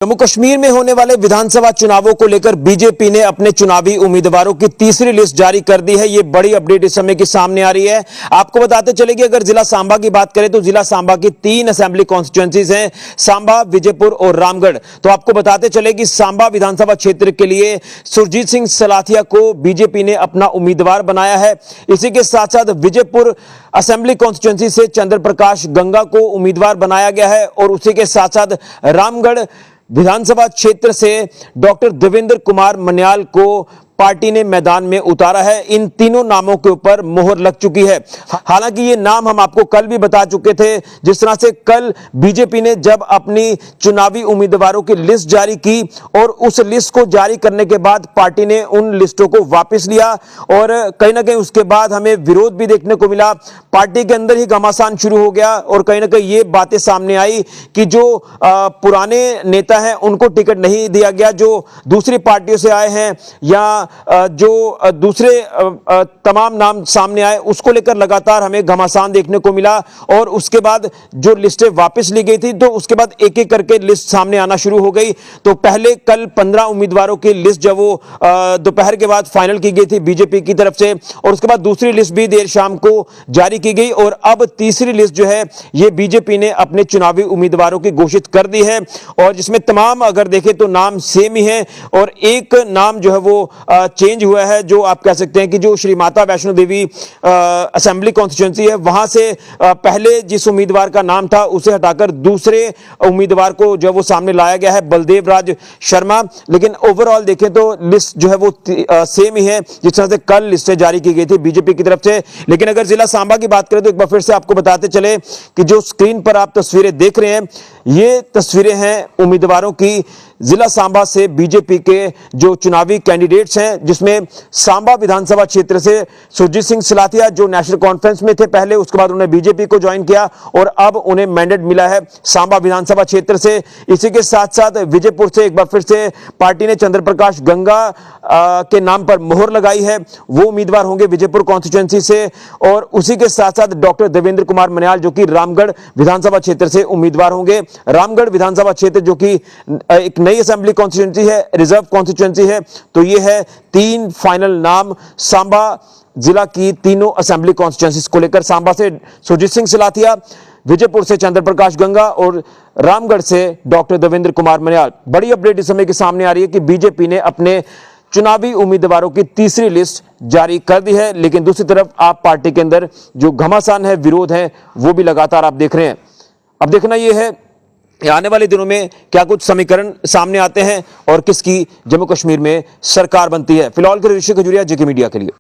जम्मू कश्मीर में होने वाले विधानसभा चुनावों को लेकर बीजेपी ने अपने चुनावी उम्मीदवारों की तीसरी लिस्ट जारी कर दी है। ये बड़ी अपडेट इस समय की सामने आ रही है। आपको बताते चले कि अगर जिला सांबा की बात करें तो जिला सांबा की 3 असेंबली कॉन्स्टिट्यूएंसीज हैं, सांबा, विजयपुर और रामगढ़। तो आपको बताते चले कि सांबा विधानसभा क्षेत्र के लिए सुरजीत सिंह सलाथिया को बीजेपी ने अपना उम्मीदवार बनाया है। इसी के साथ साथ विजयपुर असेंबली कॉन्स्टिट्यूएंसी से चंद्र प्रकाश गंगा को उम्मीदवार बनाया गया है और उसी के साथ साथ रामगढ़ विधानसभा क्षेत्र से डॉक्टर देवेंद्र कुमार मन्याल को पार्टी ने मैदान में उतारा है। इन तीनों नामों के ऊपर मोहर लग चुकी है। हालांकि ये नाम हम आपको कल भी बता चुके थे। जिस तरह से कल बीजेपी ने जब अपनी चुनावी उम्मीदवारों की लिस्ट जारी की और उस लिस्ट को जारी करने के बाद पार्टी ने उन लिस्टों को वापस लिया और कहीं ना कहीं उसके बाद हमें विरोध भी देखने को मिला। पार्टी के अंदर ही घमासान शुरू हो गया और कहीं ना कहीं ये बातें सामने आई कि जो पुराने नेता हैं उनको टिकट नहीं दिया गया, जो दूसरी पार्टियों से आए हैं या जो दूसरे तमाम नाम सामने आए, उसको लेकर लगातार हमें घमासान देखने को मिला। और उसके बाद जो लिस्टें वापस ली गई थी तो उसके बाद एक एक करके लिस्ट सामने आना शुरू हो गई। तो पहले कल 15 उम्मीदवारों की लिस्ट जब वो दोपहर के बाद फाइनल की गई थी बीजेपी की तरफ से, और उसके बाद दूसरी लिस्ट भी देर शाम को जारी की गई और अब तीसरी लिस्ट जो है ये बीजेपी ने अपने चुनावी उम्मीदवारों की घोषित कर दी है। और जिसमें तमाम अगर देखें तो नाम सेम ही है और एक नाम जो है वो चेंज हुआ है, जो आप कह सकते हैं कि जो श्री माता वैष्णो देवी असेंबली कॉन्स्टिट्यूएंसी है वहां से पहले जिस उम्मीदवार का नाम था उसे हटाकर दूसरे उम्मीदवार को जो वो सामने लाया गया है, बलदेव राज शर्मा। लेकिन ओवरऑल देखें तो लिस्ट जो है वो सेम ही है जिस तरह से कल लिस्टें जारी की गई थी बीजेपी की तरफ से। लेकिन अगर जिला सांबा की बात करें तो एक बार फिर से आपको बताते चले कि जो स्क्रीन पर आप तस्वीरें देख रहे हैं ये तस्वीरें हैं उम्मीदवारों की जिला सांबा से बीजेपी के जो चुनावी कैंडिडेट्स हैं, जिसमें सांबा विधानसभा क्षेत्र से सुरजीत सिंह सलाथिया जो नेशनल कॉन्फ्रेंस में थे पहले, उसके बाद उन्होंने बीजेपी को ज्वाइन किया और अब उन्हें मैंडेट मिला है सांबा विधानसभा क्षेत्र से। इसी के साथ साथ विजयपुर से एक बार फिर से पार्टी ने चंद्र प्रकाश गंगा के नाम पर मोहर लगाई है, वो उम्मीदवार होंगे विजयपुर कॉन्स्टिट्यूएंसी से। और उसी के साथ साथ डॉक्टर देवेंद्र कुमार मन्याल जो कि रामगढ़ विधानसभा क्षेत्र से उम्मीदवार होंगे। रामगढ़ विधानसभा क्षेत्र जो कि एक नई असेंबली कॉन्स्टिट्यूएंसी है, रिजर्व कॉन्स्टिट्यूएंसी है। तो ये है 3 फाइनल नाम सांबा जिला की तीनों असेंबली कॉन्स्टिट्यूएंसीज को लेकर। सांबा से सुरजीत सिंह सलाथिया, विजयपुर से चंद्र प्रकाश गंगा और रामगढ़ से डॉक्टर देवेंद्र कुमार मन्याल। बड़ी अपडेट इस समय की सामने आ रही है कि बीजेपी ने अपने चुनावी उम्मीदवारों की तीसरी लिस्ट जारी कर दी है। लेकिन दूसरी तरफ आप पार्टी के अंदर जो घमासान है, विरोध है, वो भी लगातार आप देख रहे हैं। अब देखना यह है आने वाले दिनों में क्या कुछ समीकरण सामने आते हैं और किसकी जम्मू कश्मीर में सरकार बनती है। फिलहाल के लिए ऋषि खजूरिया, जेके मीडिया के लिए।